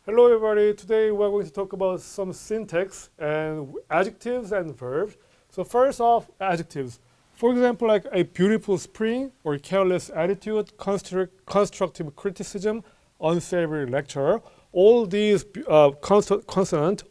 Hello everybody, today we're going to talk about some syntax and adjectives and verbs. So first off, adjectives. For example, like a beautiful spring or careless attitude, constructive criticism, unsavory lecture. All these consonant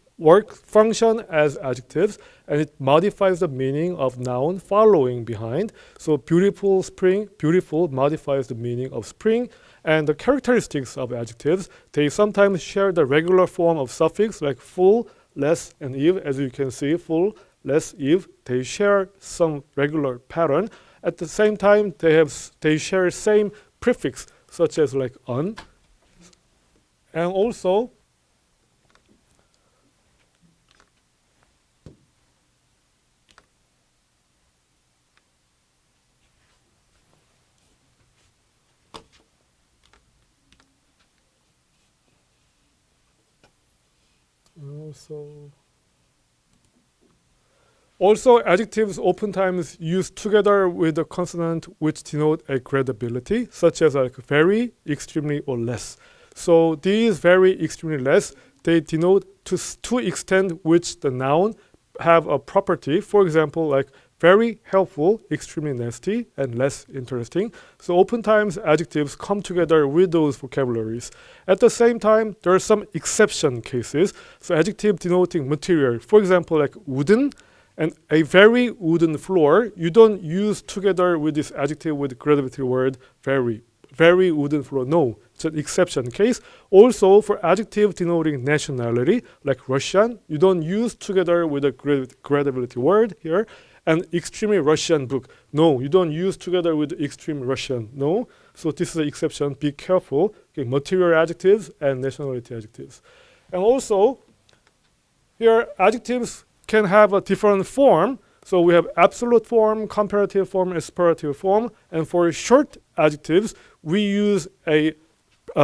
function as adjectives, and it modifies the meaning of noun following behind. So beautiful spring, beautiful modifies the meaning of spring. And the characteristics of adjectives, they sometimes share the regular form of suffix like full, less, and if. As you can see, full, less, if, they share some regular pattern. At the same time, they share same prefix, such as like un. And also, Also, adjectives oftentimes used together with a consonant which denote a gradability, such as like very, extremely, or less. So these very, extremely, less, they denote to extent which the noun have a property. For example, like very helpful, extremely nasty, and less interesting. So oftentimes adjectives come together with those vocabularies. At the same time, there are some exception cases. So adjective denoting material, for example, like wooden and a very wooden floor, you don't use together with this adjective with the gradability word very wooden floor. No, it's an exception case. Also, for adjective denoting nationality, like Russian, you don't use together with a gradability word here. And extremely Russian book. No, you don't use together with extreme Russian. No. So this is an exception. Be careful. Okay, material adjectives and nationality adjectives. And also, here adjectives can have a different form. So we have absolute form, comparative form, and superlative form. And for short adjectives, we use a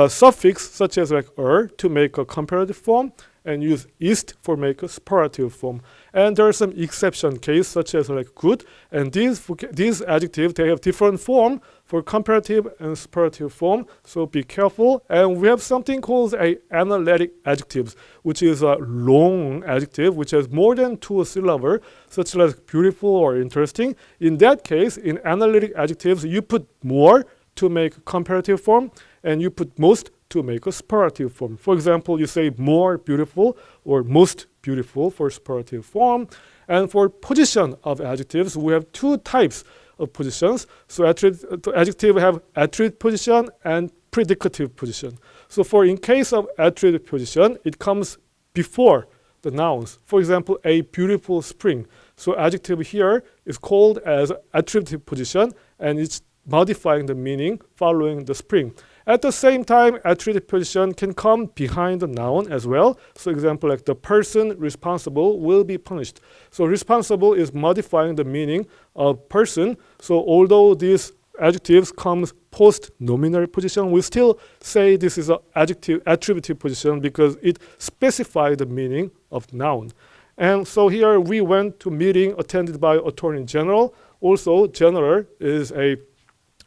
suffix such as like to make a comparative form, and use ist for make a superlative form. And there are some exception case such as like good, and these adjectives, they have different form for comparative and superlative form, so be careful. And we have something called a analytic adjectives, which is a long adjective which has more than 2 syllables, such as beautiful or interesting. In that case, in analytic adjectives, you put more to make comparative form, and you put most to make a superlative form. For example, you say more beautiful or most beautiful for superlative form. And for position of adjectives, we have 2 types of positions. So adjective have attribute position and predicative position. So in case of attribute position, it comes before the nouns. For example, a beautiful spring. So adjective here is called as attributive position, and it's modifying the meaning following the spring. At the same time, attributive position can come behind the noun as well. So example, like the person responsible will be punished. So responsible is modifying the meaning of person. So although these adjectives comes post nominal position, we still say this is an attributive position because it specifies the meaning of noun. And so here we went to meeting attended by Attorney General. Also, general is a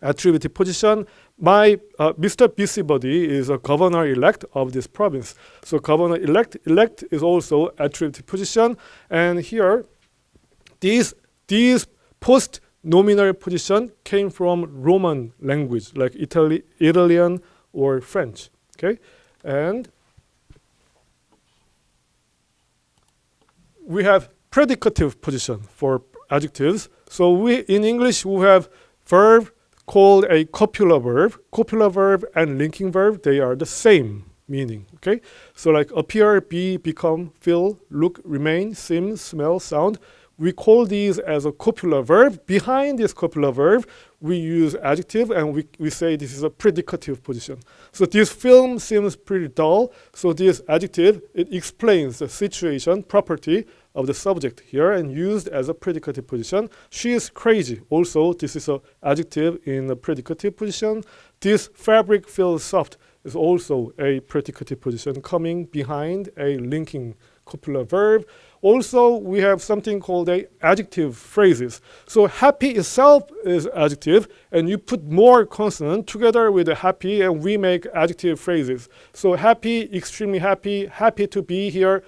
attributive position. My Mr. Busybody is a governor-elect of this province. So governor-elect is also attributive position. And here, these post-nominal position came from Roman language, like Italian or French. Okay, and we have predicative position for adjectives. So in English we have verb called a copular verb. Copular verb and linking verb, they are the same meaning. Okay, so like appear, be, become, feel, look, remain, seem, smell, sound. We call these as a copular verb. Behind this copular verb, we use adjective, and we say this is a predicative position. So this film seems pretty dull. So this adjective, it explains the situation, property of the subject here, and used as a predicative position. She is crazy. Also, this is an adjective in a predicative position. This fabric feels soft is also a predicative position coming behind a linking copular verb. Also, we have something called adjective phrases. So happy itself is adjective, and you put more consonant together with the happy, and we make adjective phrases. So happy, extremely happy, happy to be here,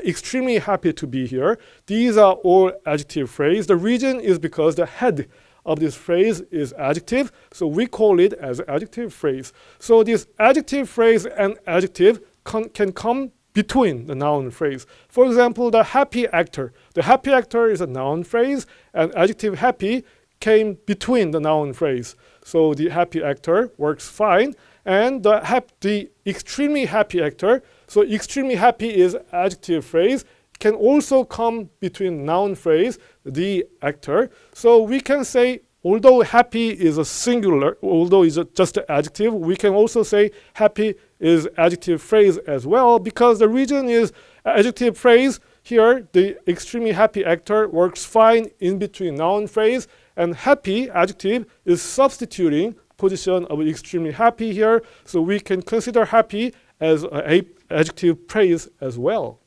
extremely happy to be here. These are all adjective phrases. The reason is because the head of this phrase is adjective, so we call it as adjective phrase. So this adjective phrase and adjective can come between the noun phrase. For example, the happy actor. The happy actor is a noun phrase, and adjective happy came between the noun phrase. So the happy actor works fine, and the extremely happy actor, so extremely happy is adjective phrase, can also come between noun phrase, the actor. So we can say, although happy is a singular, although it's just an adjective, we can also say happy is adjective phrase as well, because the reason is adjective phrase here, the extremely happy actor works fine in between noun phrase, and happy adjective is substituting position of extremely happy here, so we can consider happy as an adjective phrase as well.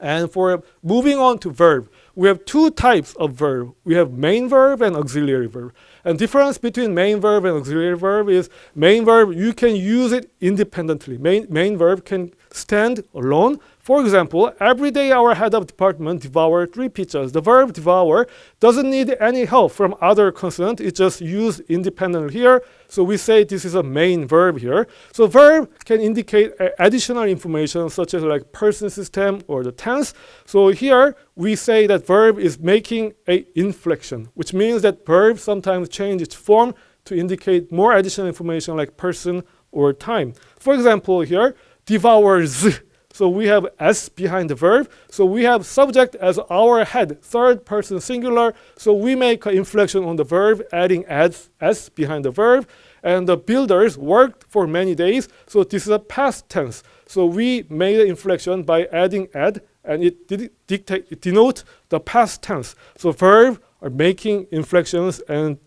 And for moving on to verb, we have two types of verb. We have main verb and auxiliary verb. And difference between main verb and auxiliary verb is main verb, you can use it independently. Main verb can stand alone. For example, every day our head of department devoured 3 pizzas. The verb devour doesn't need any help from other consonant. It's just used independently here. So we say this is a main verb here. So verb can indicate additional information such as like person system or the tense. So here we say that verb is making a inflection, which means that verb sometimes change its form to indicate more additional information like person or time. For example here, devours. So we have S behind the verb. So we have subject as our head, third person singular. So we make an inflection on the verb, adding S behind the verb. And the builders worked for many days. So this is a past tense. So we made an inflection by adding ad, and it denotes the past tense. So verb are making inflections and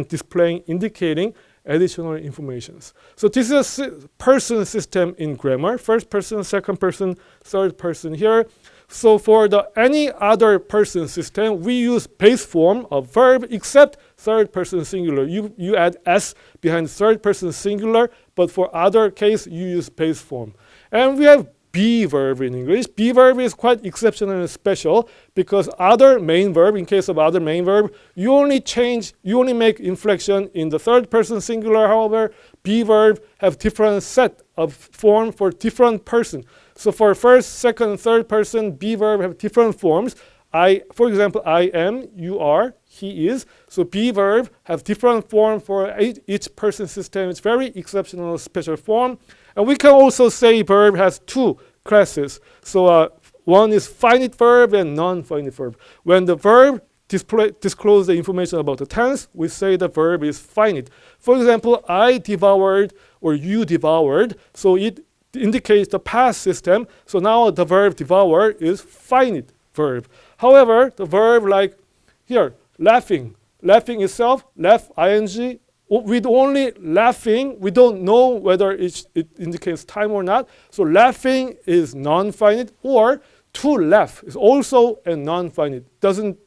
displaying, indicating additional informations. So this is a person system in grammar. First person, second person, third person here. So for any other person system, we use base form of verb except third person singular. You add S behind third person singular, but for other case, you use base form. And we have be verb in English. Be verb is quite exceptional and special because other main verb, in case of other main verb, you only make inflection in the third person singular. However, be verb have different set of form for different person. So for first, second, third person, be verb have different forms. For example, I am, you are, he is. So be verb have different form for each person system. It's very exceptional, special form. And we can also say verb has 2 classes. So one is finite verb and non-finite verb. When the verb disclose the information about the tense, we say the verb is finite. For example, I devoured or you devoured. So it indicates the past system. So now the verb devour is finite verb. However, the verb like here, laughing. Laughing itself, laugh, ing, with only laughing, we don't know whether it indicates time or not. So laughing is non-finite, or to laugh is also a non-finite. Doesn't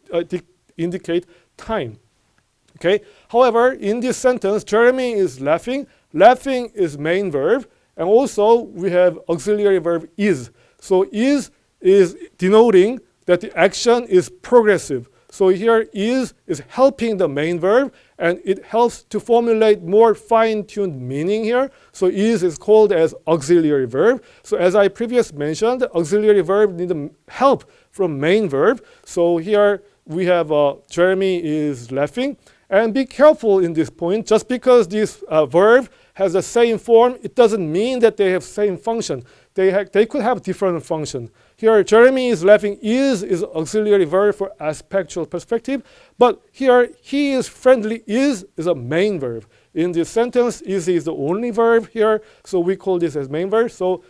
indicate time. Okay. However, in this sentence, Jeremy is laughing. Laughing is main verb, and also we have auxiliary verb is. So is denoting that the action is progressive. So here is helping the main verb, and it helps to formulate more fine-tuned meaning here. So is called as auxiliary verb. So as I previously mentioned, auxiliary verb need help from main verb. So here we have Jeremy is laughing. And be careful in this point. Just because this verb has the same form, it doesn't mean that they have same function. They could have different function. Here, Jeremy is laughing is auxiliary verb for aspectual perspective. But here, he is friendly is a main verb. In this sentence, is the only verb here. So we call this as main verb. So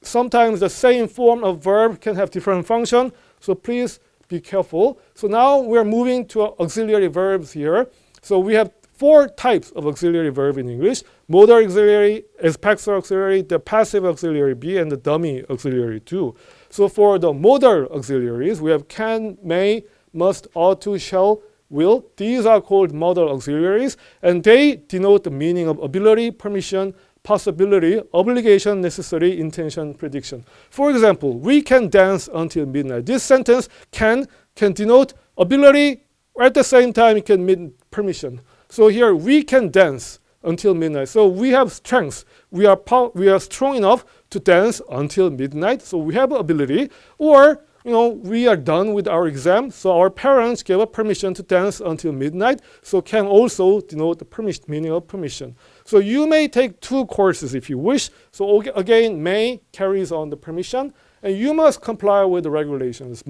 sometimes the same form of verb can have different function. So please be careful. So now we're moving to auxiliary verbs here. So we have 4 types of auxiliary verb in English. modal auxiliary, expressor auxiliary, the passive auxiliary be, and the dummy auxiliary do. So for the modal auxiliaries, we have can, may, must, ought to, shall, will. These are called modal auxiliaries, and they denote the meaning of ability, permission, possibility, obligation, necessary, intention, prediction. For example, we can dance until midnight. This sentence can denote ability, at the same time it can mean permission. So here we can dance until midnight. So we have strength. We are strong enough to dance until midnight. So we have ability. Or we are done with our exam. So our parents gave us permission to dance until midnight. So can also denote the meaning of permission. So you may take two courses if you wish. So again, may carries on the permission, and you must comply with the regulations.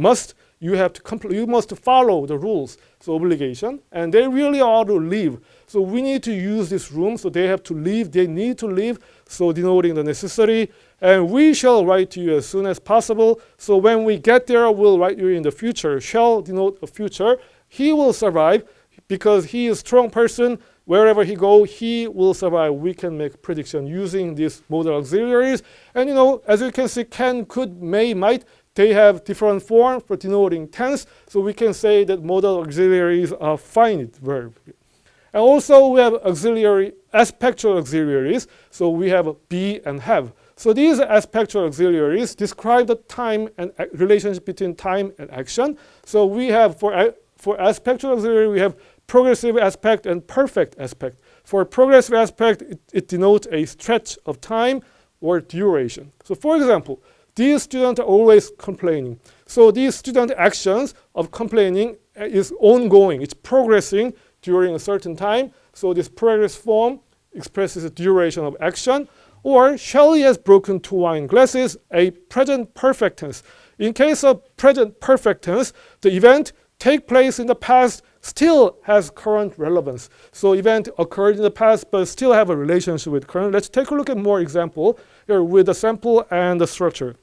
You must follow the rules. So obligation, and they really are to leave. So we need to use this room. So they have to leave. They need to leave. So denoting the necessity. And we shall write to you as soon as possible. So when we get there, we'll write you in the future. Shall denote a future. He will survive because he is a strong person. Wherever he goes, he will survive. We can make prediction using these modal auxiliaries. And as you can see, can, could, may, might, they have different forms for denoting tense. So we can say that modal auxiliaries are finite verb. And also we have aspectual auxiliaries. So we have be and have. So these aspectual auxiliaries describe the time and relationship between time and action. So we have for aspectual auxiliary, we have progressive aspect and perfect aspect. For progressive aspect, it denotes a stretch of time or duration. So for example, these students are always complaining. So these student actions of complaining is ongoing. It's progressing during a certain time. So this progress form expresses the duration of action. Or Shelley has broken 2 wine glasses, a present perfect tense. In case of present perfect tense, the event take place in the past still has current relevance. So event occurred in the past but still have a relationship with current. Let's take a look at more example here with the sample and the structure.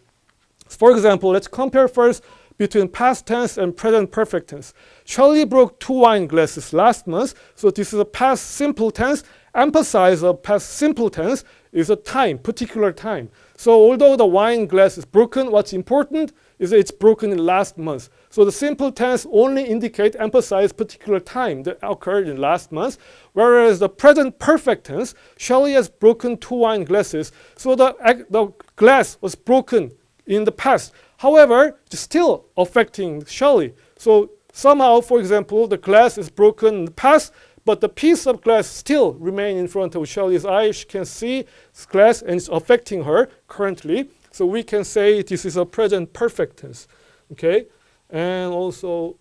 For example, let's compare first between past tense and present perfect tense. Shelley broke 2 wine glasses last month. So this is a past simple tense. Emphasize of past simple tense is a time, particular time. So although the wine glass is broken, what's important is that it's broken in last month. So the simple tense only emphasize particular time that occurred in last month, whereas the present perfect tense, Shelley has broken 2 wine glasses. So the glass was broken in the past. However, it's still affecting Shelley. So somehow, for example, the glass is broken in the past, but the piece of glass still remains in front of Shelley's eye. She can see this glass and it's affecting her currently. So we can say this is a present perfect tense. Okay? And also,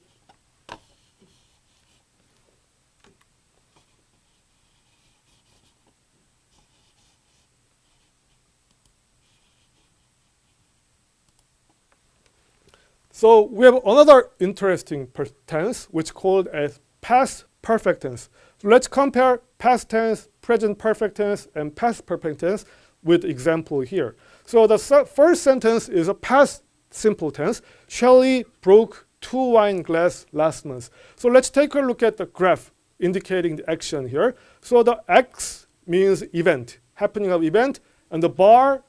so we have another interesting tense which is called as past perfect tense. So let's compare past tense, present perfect tense, and past perfect tense with example here. So the first sentence is a past simple tense. Shelley broke 2 wine glass last month. So let's take a look at the graph indicating the action here. So the X means event, happening of event, and the bar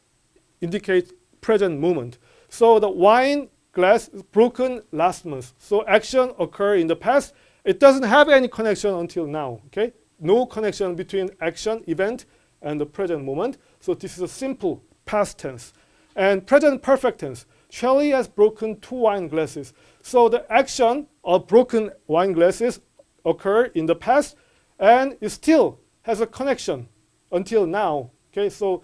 indicates present moment. So the wine glass is broken last month. So action occurred in the past. It doesn't have any connection until now. Okay? No connection between action, event, and the present moment. So this is a simple past tense. And present perfect tense. Shelley has broken 2 wine glasses. So the action of broken wine glasses occurred in the past, and it still has a connection until now. Okay? So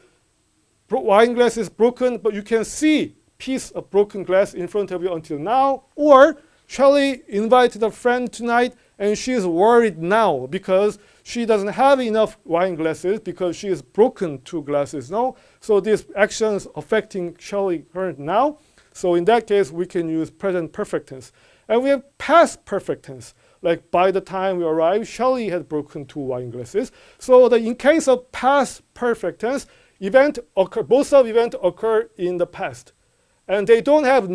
wine glass is broken, but you can see piece of broken glass in front of you until now. Or Shelley invited a friend tonight and she is worried now because she doesn't have enough wine glasses because she has broken 2 glasses now. So these actions affecting Shelley current now. So in that case, we can use present perfect tense. And we have past perfect tense. Like by the time we arrive, Shelley had broken 2 wine glasses. So in case of past perfect tense, both of events occur in the past. And they don't have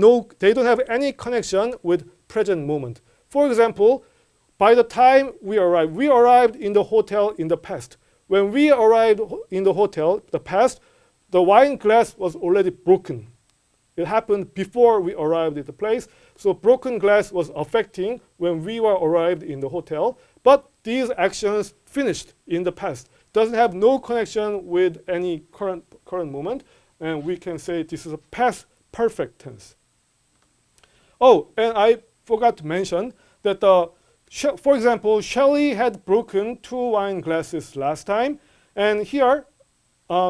any connection with present moment. For example, by the time we arrived in the hotel in the past. when we arrived in the hotel, the past, the wine glass was already broken. It happened before we arrived at the place. So broken glass was affecting when we were arrived in the hotel. But these actions finished in the past. Doesn't have no connection with any current moment. And we can say this is a past perfect tense. Oh, and I forgot to mention that, for example, Shelley had broken 2 wine glasses last time. And here,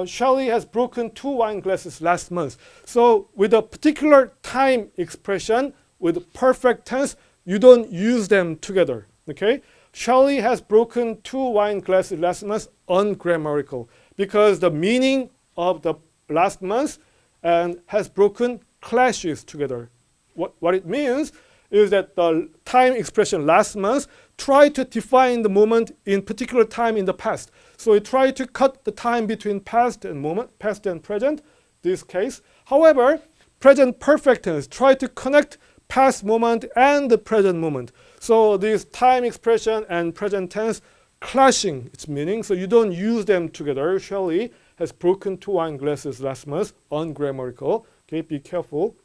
Shelley has broken 2 wine glasses last month. So with a particular time expression with perfect tense, you don't use them together. Okay? Shelley has broken 2 wine glasses last month, ungrammatical, because the meaning of the last month and has broken clashes together. What it means is that the time expression last month try to define the moment in particular time in the past. So it try to cut the time between past and moment, past and present, this case. However, present perfect tense try to connect past moment and the present moment. So this time expression and present tense clashing its meaning, so you don't use them together. Shelley has broken 2 wine glasses last month, ungrammatical. Okay, be careful.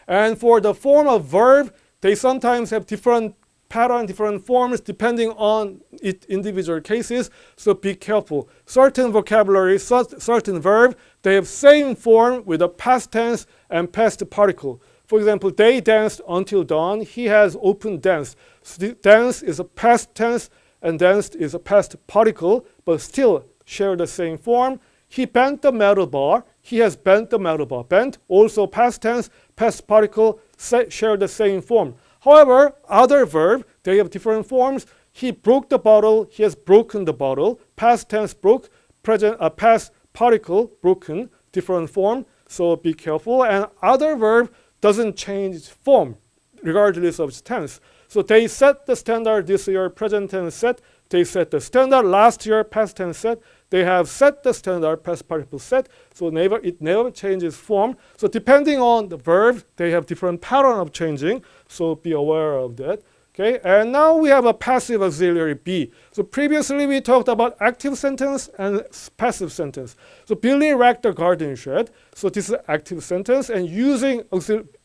And for the form of verb, they sometimes have different pattern, different forms depending on individual cases. So be careful. Certain vocabulary, certain verb, they have same form with a past tense and past particle. For example, they danced until dawn. He has open danced. So dance is a past tense and danced is a past particle, but still share the same form. He bent the metal bar. He has bent the metal bar. Bent, also past tense, past particle, share the same form. However, other verb, they have different forms. He broke the bottle. He has broken the bottle. Past tense broke, past particle broken, different form. So be careful. And other verb doesn't change its form regardless of its tense. So they set the standard this year, present tense set. They set the standard last year, past tense set. They have set the standard past participle set, so it never changes form. So depending on the verb, they have different pattern of changing, so be aware of that. Okay, and now we have a passive auxiliary be. So previously we talked about active sentence and passive sentence. So Billy wrecked the garden shed. So this is active sentence, and using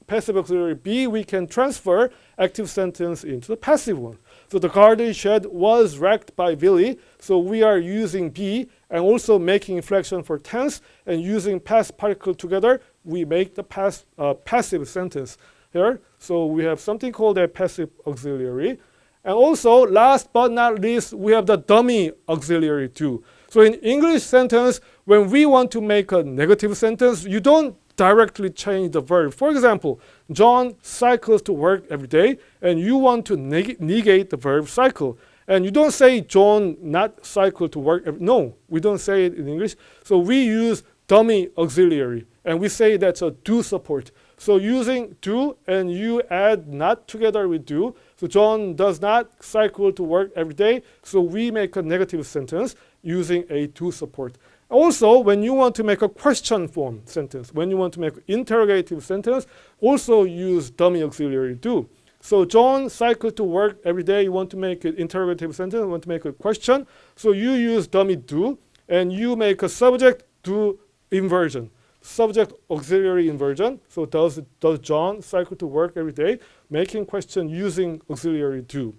passive auxiliary be, we can transfer active sentence into the passive one. So the garden shed was wrecked by Billy. So we are using be and also making inflection for tense and using past particle together, we make the passive sentence here. So we have something called a passive auxiliary. And also, last but not least, we have the dummy auxiliary do. So in English sentence, when we want to make a negative sentence, you don't directly change the verb. For example, John cycles to work every day, and you want to negate the verb cycle. And you don't say John not cycle to work. No, we don't say it in English. So we use dummy auxiliary, and we say that's a do support. So using do and you add not together with do. So John does not cycle to work every day. So we make a negative sentence using a do support. Also, when you want to make a question form sentence, when you want to make an interrogative sentence, also use dummy auxiliary do. So John cycled to work every day. You want to make an interrogative sentence, you want to make a question. So you use dummy do, and you make a subject do inversion. Subject auxiliary inversion. So does John cycle to work every day? Making question using auxiliary do.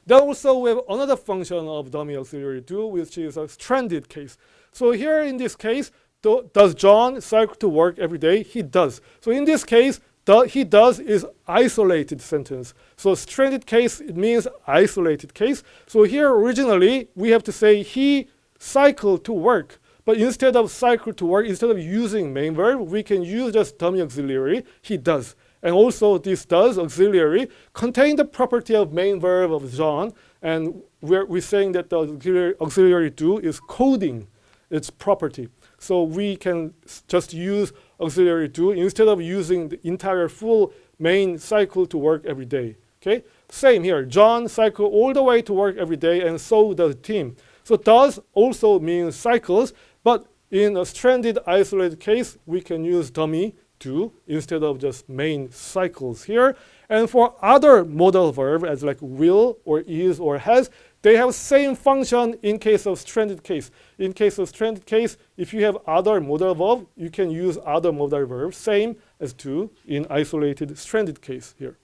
Then also we have another function of dummy auxiliary do, which is a stranded case. So here in this case, does John cycle to work every day? He does. So in this case, he does is isolated sentence. So stranded case, it means isolated case. So here originally, we have to say he cycled to work. But instead of cycle to work, instead of using main verb, we can use just dummy auxiliary, he does. And also this does auxiliary contain the property of main verb of John. And we're saying that the auxiliary do is coding its property. So we can just use auxiliary do instead of using the entire full main cycle to work every day. Okay? Same here. John cycles all the way to work every day, and so does Tim. So does also means cycles, but in a stranded isolated case, we can use dummy do instead of just main cycles here. And for other modal verb, as like will or is or has, they have same function in case of stranded case. In case of stranded case, if you have other modal verb, you can use other modal verb, same as do in isolated stranded case here.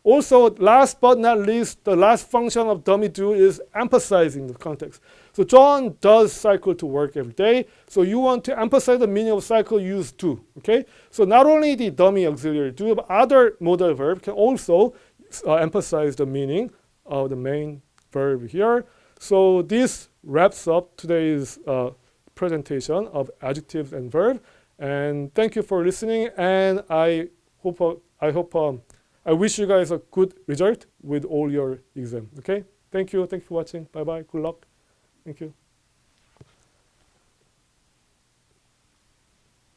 Also, last but not least, the last function of dummy do is emphasizing the context. So John does cycle to work every day. So you want to emphasize the meaning of cycle, use do. Okay. So not only the dummy auxiliary do, but other modal verb can also emphasize the meaning of the main verb here. So this wraps up today's presentation of adjectives and verb. And thank you for listening. And I wish you guys a good result with all your exam. Okay. Thank you. Thank you for watching. Bye bye. Good luck. Thank you.